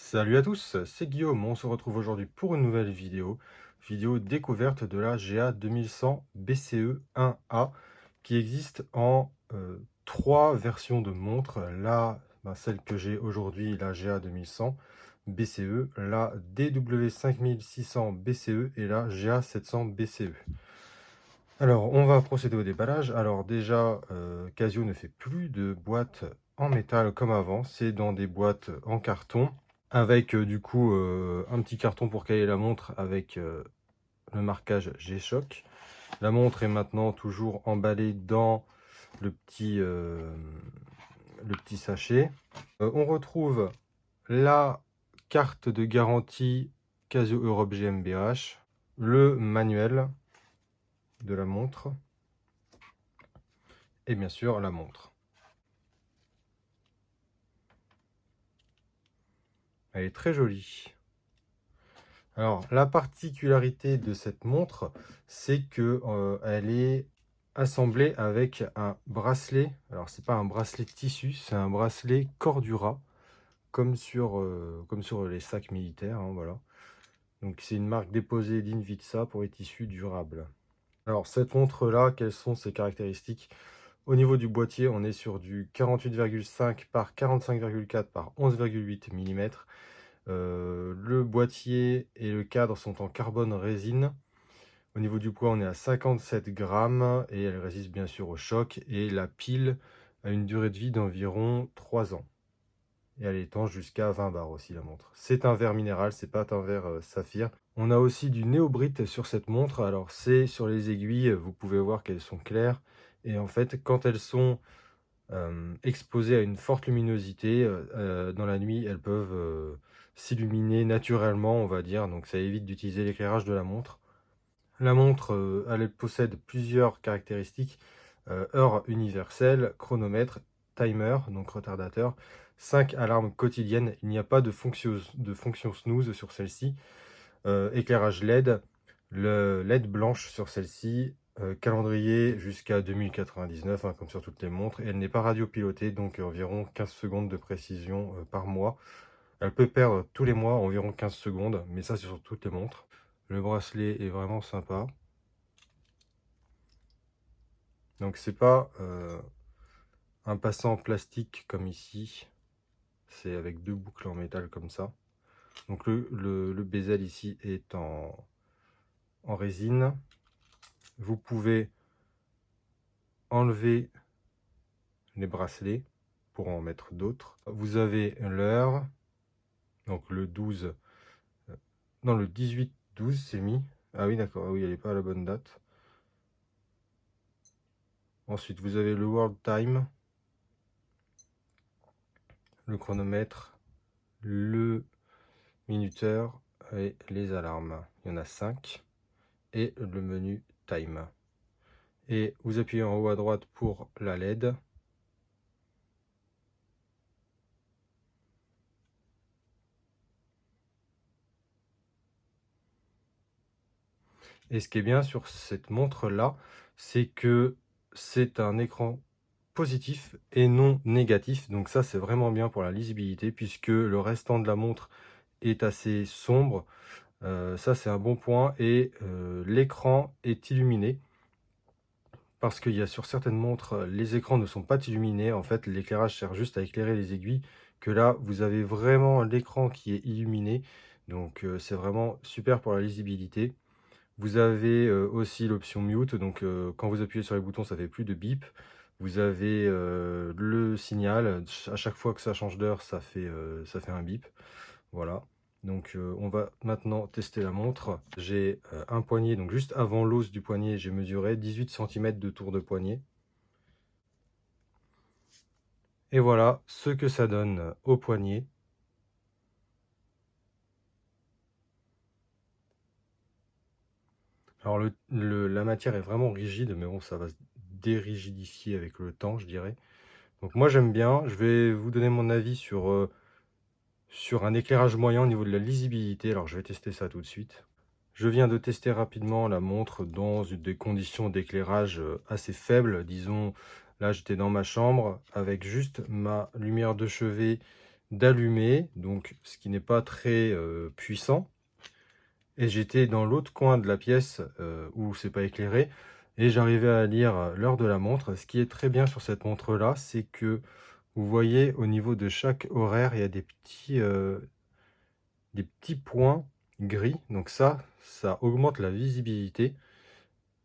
Salut à tous, c'est Guillaume, on se retrouve aujourd'hui pour une nouvelle vidéo découverte de la GA 2100 BCE 1A qui existe en trois versions de montres. Là, celle que j'ai aujourd'hui, la GA 2100 BCE, la DW 5600 BCE et la GA 700 BCE. Alors, on va procéder au déballage. Alors déjà, Casio ne fait plus de boîtes en métal comme avant, c'est dans des boîtes en carton avec du coup un petit carton pour caler la montre avec le marquage G-Shock. La montre est maintenant toujours emballée dans le petit sachet. On retrouve la carte de garantie Casio Europe GmbH, le manuel de la montre et bien sûr la montre. Elle est très jolie. Alors, la particularité de cette montre, c'est que elle est assemblée avec un bracelet. Alors, c'est pas un bracelet tissu, c'est un bracelet Cordura, comme sur les sacs militaires, hein, voilà. Donc, c'est une marque déposée d'Invitsa pour les tissus durables. Alors, cette montre-là, quelles sont ses caractéristiques? Au niveau du boîtier, on est sur du 48,5 par 45,4 par 11,8 mm. Le boîtier et le cadre sont en carbone résine. Au niveau du poids, on est à 57 grammes et elle résiste bien sûr au choc. Et la pile a une durée de vie d'environ 3 ans. Et elle est étanche jusqu'à 20 bars aussi, la montre. C'est un verre minéral, c'est pas un verre saphir. On a aussi du néobrite sur cette montre. Alors c'est sur les aiguilles, vous pouvez voir qu'elles sont claires. Et en fait, quand elles sont exposées à une forte luminosité, dans la nuit, elles peuvent s'illuminer naturellement, on va dire. Donc ça évite d'utiliser l'éclairage de la montre. La montre, elle possède plusieurs caractéristiques, heure universelle, chronomètre, timer, donc retardateur, 5 alarmes quotidiennes. Il n'y a pas de fonction snooze sur celle-ci. Éclairage LED, le LED blanche sur celle-ci, calendrier jusqu'à 2099, hein, comme sur toutes les montres. Et elle n'est pas radiopilotée, donc environ 15 secondes de précision par mois. Elle peut perdre tous les mois environ 15 secondes, mais ça c'est sur toutes les montres. Le bracelet est vraiment sympa. Donc c'est pas un passant plastique comme ici, c'est avec deux boucles en métal comme ça. Donc le bezel ici est en résine. Vous pouvez enlever les bracelets pour en mettre d'autres. Vous avez l'heure, donc le 12, non le 18-12 c'est mis. Ah oui d'accord, ah oui elle n'est pas à la bonne date. Ensuite vous avez le world time, le chronomètre, le minuteur et les alarmes. Il y en a 5. Et le menu time. Et vous appuyez en haut à droite pour la LED. Et ce qui est bien sur cette montre-là, c'est que c'est un écran positif et non négatif. Donc ça, c'est vraiment bien pour la lisibilité puisque le restant de la montre est assez sombre. Ça, c'est un bon point. Et l'écran est illuminé. Parce qu'il y a sur certaines montres, les écrans ne sont pas illuminés. En fait, l'éclairage sert juste à éclairer les aiguilles. Que là, vous avez vraiment l'écran qui est illuminé. Donc, c'est vraiment super pour la lisibilité. Vous avez aussi l'option mute. Donc, quand vous appuyez sur les boutons, ça fait plus de bip. Vous avez le signal. À chaque fois que ça change d'heure, ça fait un bip. Voilà. Donc on va maintenant tester la montre. J'ai un poignet, donc juste avant l'os du poignet, j'ai mesuré 18 cm de tour de poignet. Et voilà ce que ça donne au poignet. Alors la matière est vraiment rigide, mais bon, ça va se dérigidifier avec le temps, je dirais. Donc moi j'aime bien. Je vais vous donner mon avis sur un éclairage moyen au niveau de la lisibilité. Alors je vais tester ça tout de suite. Je viens de tester rapidement la montre dans des conditions d'éclairage assez faibles. Disons, là j'étais dans ma chambre avec juste ma lumière de chevet d'allumer, donc ce qui n'est pas très puissant. Et j'étais dans l'autre coin de la pièce où c'est pas éclairé et j'arrivais à lire l'heure de la montre. Ce qui est très bien sur cette montre-là, c'est que vous voyez au niveau de chaque horaire, il y a des petits points gris. Donc ça augmente la visibilité.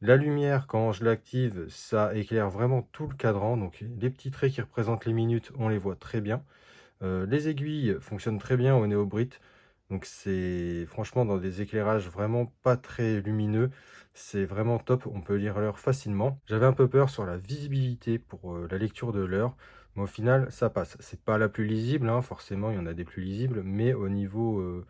La lumière, quand je l'active, ça éclaire vraiment tout le cadran. Donc les petits traits qui représentent les minutes, on les voit très bien. Les aiguilles fonctionnent très bien au néobrite, donc c'est franchement dans des éclairages vraiment pas très lumineux, c'est vraiment top, on peut lire l'heure facilement. J'avais un peu peur sur la visibilité pour, la lecture de l'heure, mais au final ça passe. C'est pas la plus lisible, hein, forcément il y en a des plus lisibles, mais au niveau,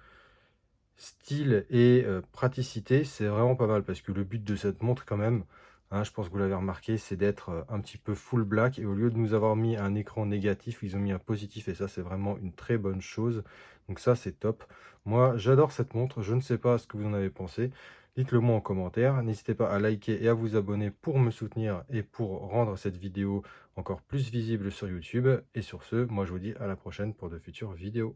style et praticité, c'est vraiment pas mal parce que le but de cette montre quand même, hein, je pense que vous l'avez remarqué, c'est d'être, un petit peu full black et au lieu de nous avoir mis un écran négatif, ils ont mis un positif et ça, c'est vraiment une très bonne chose. Donc ça, c'est top. Moi, j'adore cette montre, je ne sais pas ce que vous en avez pensé. Dites-le moi en commentaire. N'hésitez pas à liker et à vous abonner pour me soutenir et pour rendre cette vidéo encore plus visible sur YouTube. Et sur ce, moi je vous dis à la prochaine pour de futures vidéos.